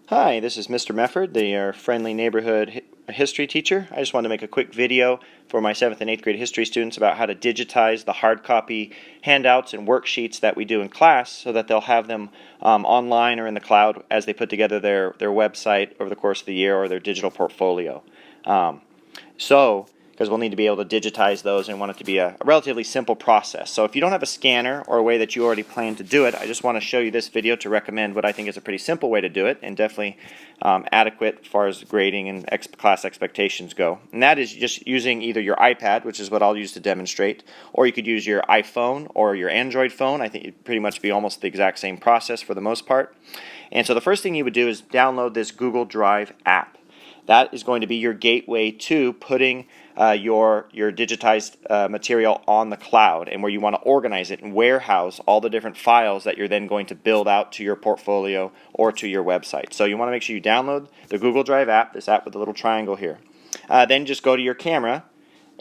Hi, this is Mr. Mefford, the friendly neighborhood history teacher. I just wanted to make a quick video for my 7th and 8th grade history students about how to digitize the hard copy handouts and worksheets that we do in class so that they'll have them online or in the cloud as they put together their website over the course of the year or their digital portfolio. Because we'll need to be able to digitize those and want it to be a relatively simple process. So if you don't have a scanner or a way that you already plan to do it, I just want to show you this video to recommend what I think is a pretty simple way to do it and definitely adequate as far as grading and class expectations go. And that is just using either your iPad, which is what I'll use to demonstrate, or you could use your iPhone or your Android phone. I think it'd pretty much be almost the exact same process for the most part. And so the first thing you would do is download this Google Drive app. That is going to be your gateway to putting your digitized material on the cloud, and where you want to organize it and warehouse all the different files that you're then going to build out to your portfolio or to your website. So you want to make sure you download the Google Drive app, this app with the little triangle here. Then just go to your camera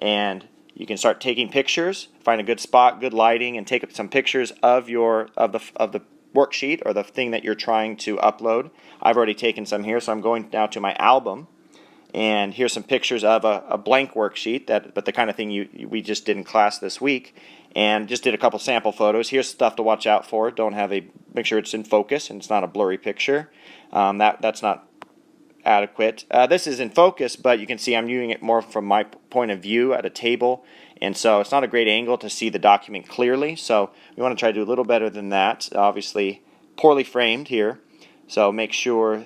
and you can start taking pictures, find a good spot, good lighting, and take some pictures of the worksheet or the thing that you're trying to upload. I've already taken some here, so I'm going now to my album. And here's some pictures of a blank worksheet, but the kind of thing we just did in class this week, and just did a couple sample photos. Here's stuff to watch out for. Make sure it's in focus and it's not a blurry picture. That's not adequate. This is in focus, but you can see I'm viewing it more from my point of view at a table, and so it's not a great angle to see the document clearly. So we want to try to do a little better than that. Obviously, poorly framed here. So make sure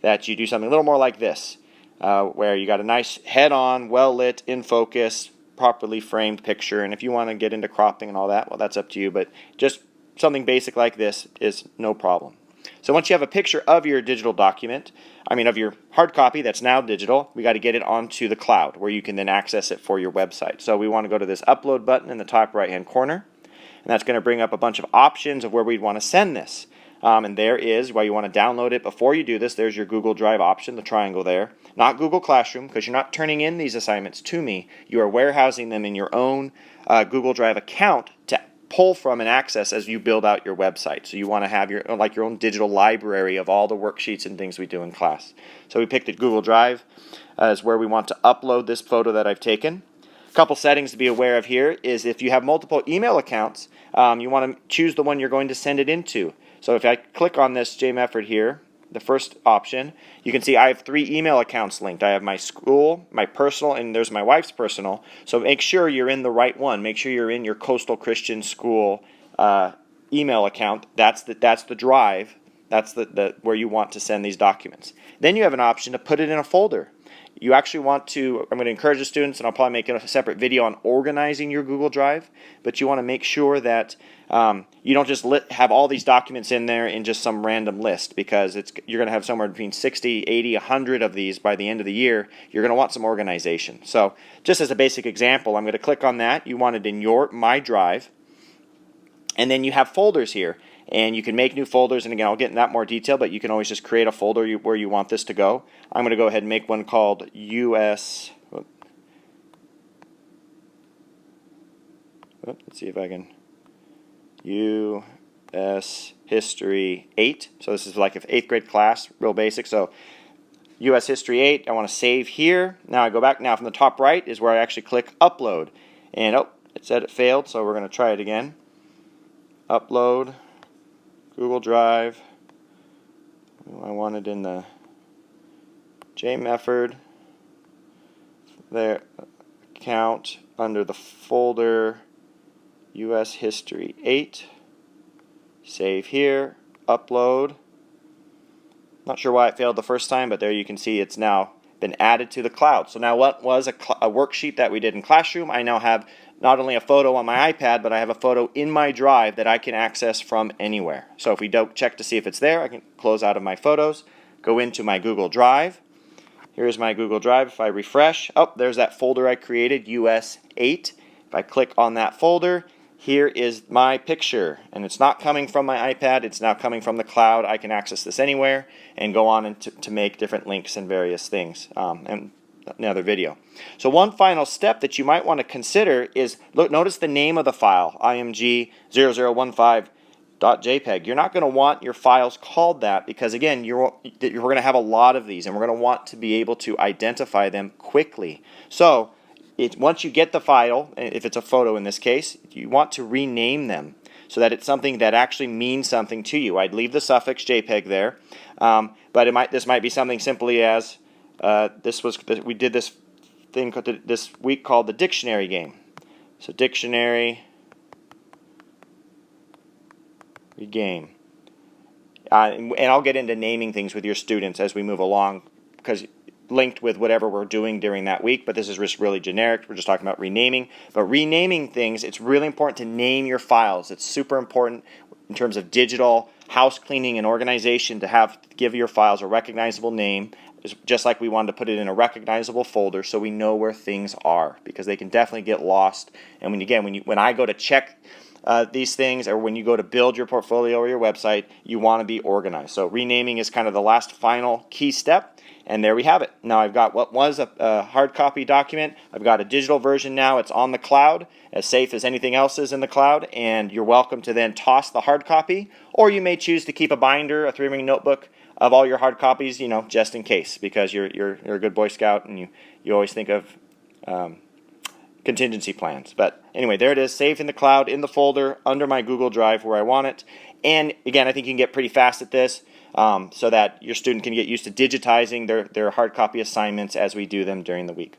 that you do something a little more like this. Where you got a nice head-on, well-lit, in focus, properly framed picture. And if you want to get into cropping and all that, well, that's up to you. But just something basic like this is no problem. So once you have a picture of your digital document, of your hard copy that's now digital, we got to get it onto the cloud where you can then access it for your website. So we want to go to this upload button in the top right-hand corner. And that's going to bring up a bunch of options of where we'd want to send this. And there is, while you want to download it before you do this, there's your Google Drive option, the triangle there. Not Google Classroom, because you're not turning in these assignments to me. You are warehousing them in your own Google Drive account to pull from and access as you build out your website. So you want to have your own digital library of all the worksheets and things we do in class. So we picked it Google Drive as where we want to upload this photo that I've taken. A couple settings to be aware of here is if you have multiple email accounts, you want to choose the one you're going to send it into. So if I click on this J Mefford here, the first option, you can see I have 3 email accounts linked. I have my school, my personal, and there's my wife's personal. So make sure you're in the right one. Make sure you're in your Coastal Christian School email account. That's the drive. That's the where you want to send these documents. Then you have an option to put it in a folder. You actually want to, I'm going to encourage the students, and I'll probably make a separate video on organizing your Google Drive, but you want to make sure that you don't just have all these documents in there in just some random list, because you're going to have somewhere between 60, 80, 100 of these by the end of the year. You're going to want some organization. So just as a basic example, I'm going to click on that. You want it in my drive, and then you have folders here. And you can make new folders, and again, I'll get in that more detail, but you can always just create a folder where you want this to go. I'm going to go ahead and make one called US. Let's see if I can. US History 8. So this is like an 8th grade class, real basic. So US History 8, I want to save here. Now I go back. Now from the top right is where I actually click Upload. And it said it failed, so we're going to try it again. Upload. Google Drive. I want it in the J Mefford there account under the folder US History 8. Save here. Upload. Not sure why it failed the first time, but there you can see it's now been added to the cloud. So now what was a worksheet that we did in Classroom, I now have not only a photo on my iPad, but I have a photo in my drive that I can access from anywhere. So if we don't check to see if it's there, I can close out of my photos, go into my Google Drive. Here's my Google Drive. If I refresh, there's that folder I created, US 8. If I click on that folder, here is my picture. And it's not coming from my iPad, it's now coming from the cloud. I can access this anywhere and go on to make different links and various things. And another video. So one final step that you might want to consider is, notice the name of the file, img0015 .jpg. You're not going to want your files called that because, again, you're going to have a lot of these, and we're going to want to be able to identify them quickly. So once you get the file, if it's a photo in this case, you want to rename them so that it's something that actually means something to you. I'd leave the suffix JPEG there, but this might be something simply as we did this thing this week called the dictionary game. So dictionary game. And I'll get into naming things with your students as we move along, because linked with whatever we're doing during that week, but this is just really generic. We're just talking about renaming. But renaming things, it's really important to name your files. It's super important in terms of digital house cleaning and organization to give your files a recognizable name, just like we wanted to put it in a recognizable folder so we know where things are, because they can definitely get lost. And when I go to check these things, or when you go to build your portfolio or your website, you want to be organized. So renaming is kind of the last final key step, and there we have it. Now I've got what was a hard copy document. I've got a digital version now. It's on the cloud, as safe as anything else is in the cloud, and you're welcome to then toss the hard copy, or you may choose to keep a binder, a 3-ring notebook of all your hard copies, just in case, because you're a good Boy Scout and you always think of contingency plans. But anyway, there it is, saved in the cloud, in the folder, under my Google Drive where I want it. And again, I think you can get pretty fast at this, so that your student can get used to digitizing their hard copy assignments as we do them during the week.